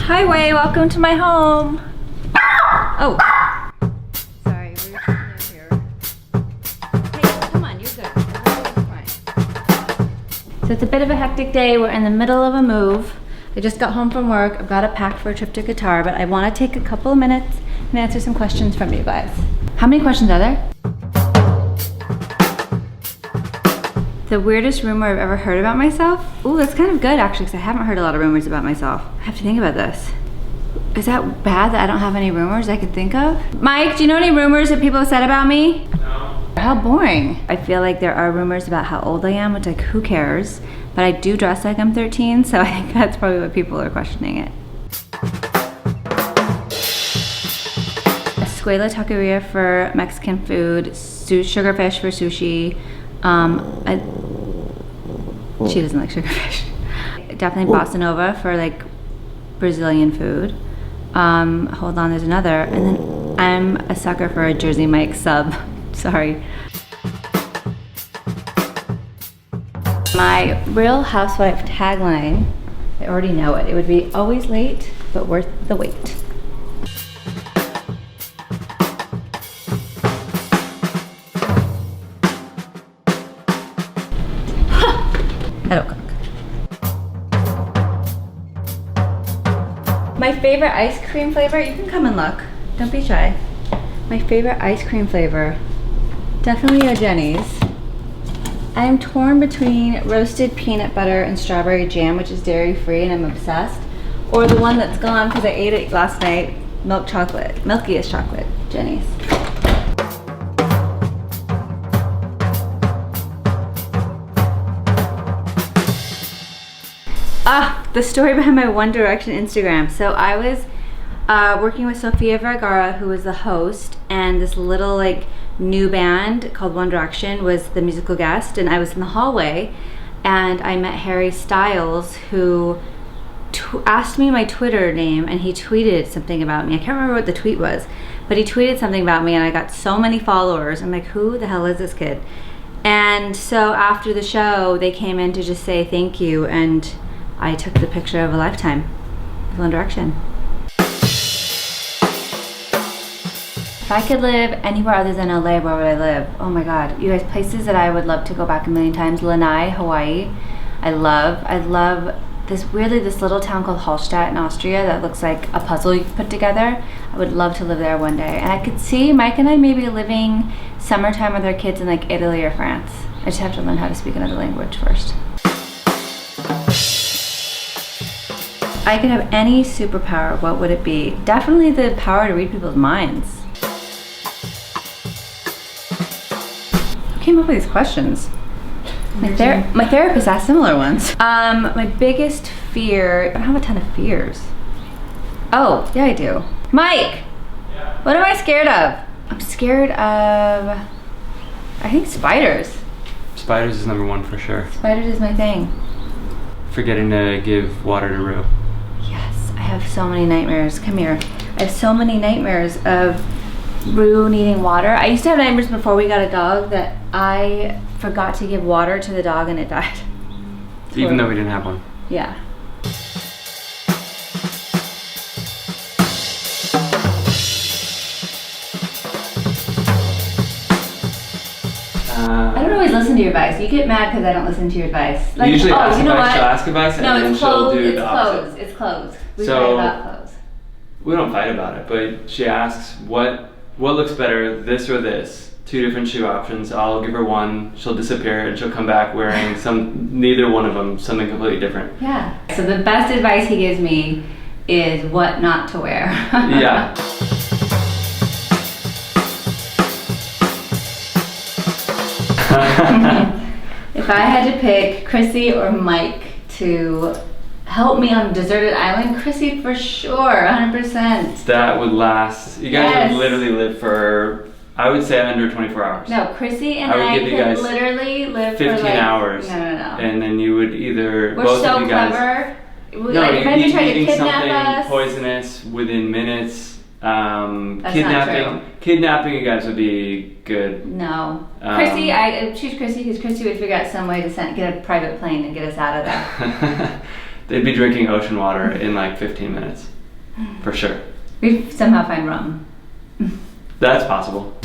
Hi, Wei, welcome to my home. Oh. Sorry, we're here. Hey, come on, you're good. Fine. So it's a bit of a hectic day. We're in the middle of a move. I just got home from work. I've got it packed for a trip to Qatar, but I want to take a couple of minutes and answer some questions from you guys. How many questions are there? The weirdest rumor I've ever heard about myself? Ooh, that's kind of good actually, because I haven't heard a lot of rumors about myself. I have to think about this. Is that bad that I don't have any rumors I could think of? Mike, do you know any rumors that people have said about me? No. How boring. I feel like there are rumors about how old I am, which like who cares? But I do dress like I'm 13, so I think that's probably what people are questioning it. Escuela taqueria for Mexican food, sugarfish for sushi. She doesn't like sugarfish. Definitely bossa nova for like Brazilian food. Hold on, there's another. And then I'm a sucker for a Jersey Mike sub. Sorry. My Real Housewife tagline, I already know it. It would be always late, but worth the wait. I don't cook. My favorite ice cream flavor, you can come and look. Don't be shy. My favorite ice cream flavor, definitely a Jenny's. I'm torn between roasted peanut butter and strawberry jam, which is dairy free and I'm obsessed. Or the one that's gone because I ate it last night, milk chocolate, milkiest chocolate, Jenny's. The story behind my One Direction Instagram. So I was working with Sofia Vergara, who was the host, and this little like new band called One Direction was the musical guest, and I was in the hallway and I met Harry Styles, who asked me my Twitter name, and he tweeted something about me. I can't remember what the tweet was, but he tweeted something about me and I got so many followers. I'm like, who the hell is this kid? And so after the show they came in to just say thank you, and I took the picture of a lifetime with One Direction. If I could live anywhere other than LA, where would I live? Oh my God, you guys, places that I would love to go back a million times. Lanai, Hawaii. I love this little town called Hallstatt in Austria that looks like a puzzle you put together. I would love to live there one day. And I could see Mike and I maybe living summertime with our kids in like Italy or France. I just have to learn how to speak another language first. If I could have any superpower, what would it be? Definitely the power to read people's minds. Who came up with these questions? My therapist asked similar ones. My biggest fear, I don't have a ton of fears. Oh, yeah I do. Mike, yeah. What am I scared of? I'm scared of, I think spiders. Spiders is number one for sure. Spiders is my thing. Forgetting to give water to Rue. Yes, I have so many nightmares. Come here. I have so many nightmares of Rue needing water. I used to have nightmares before we got a dog that I forgot to give water to the dog and it died. Even though we didn't have one? Yeah. I don't always listen to your advice. You get mad because I don't listen to your advice. Like, usually oh, you know what? She'll ask advice and then she'll do the opposite. It's clothes. We fight about clothes. We don't fight about it, but she asks what looks better, this or this. 2 different shoe options. I'll give her one, she'll disappear, and she'll come back wearing neither one of them, something completely different. Yeah. So the best advice he gives me is what not to wear. Yeah. If I had to pick Chrissy or Mike to help me on a deserted island, Chrissy for sure, 100%. That would last. You guys would literally live for, I would say, under 24 hours. No, Chrissy and I could literally live 15 for like, hours. No. And then you would either, We're both so of you guys. clever. No, like, you'd if be tried to eating kidnap something us, poisonous within minutes. That's not true. Kidnapping you guys would be good. No. Chrissy, I choose Chrissy because Chrissy would figure out some way to get a private plane and get us out of there. They'd be drinking ocean water in like 15 minutes. for sure. We'd somehow find rum. That's possible.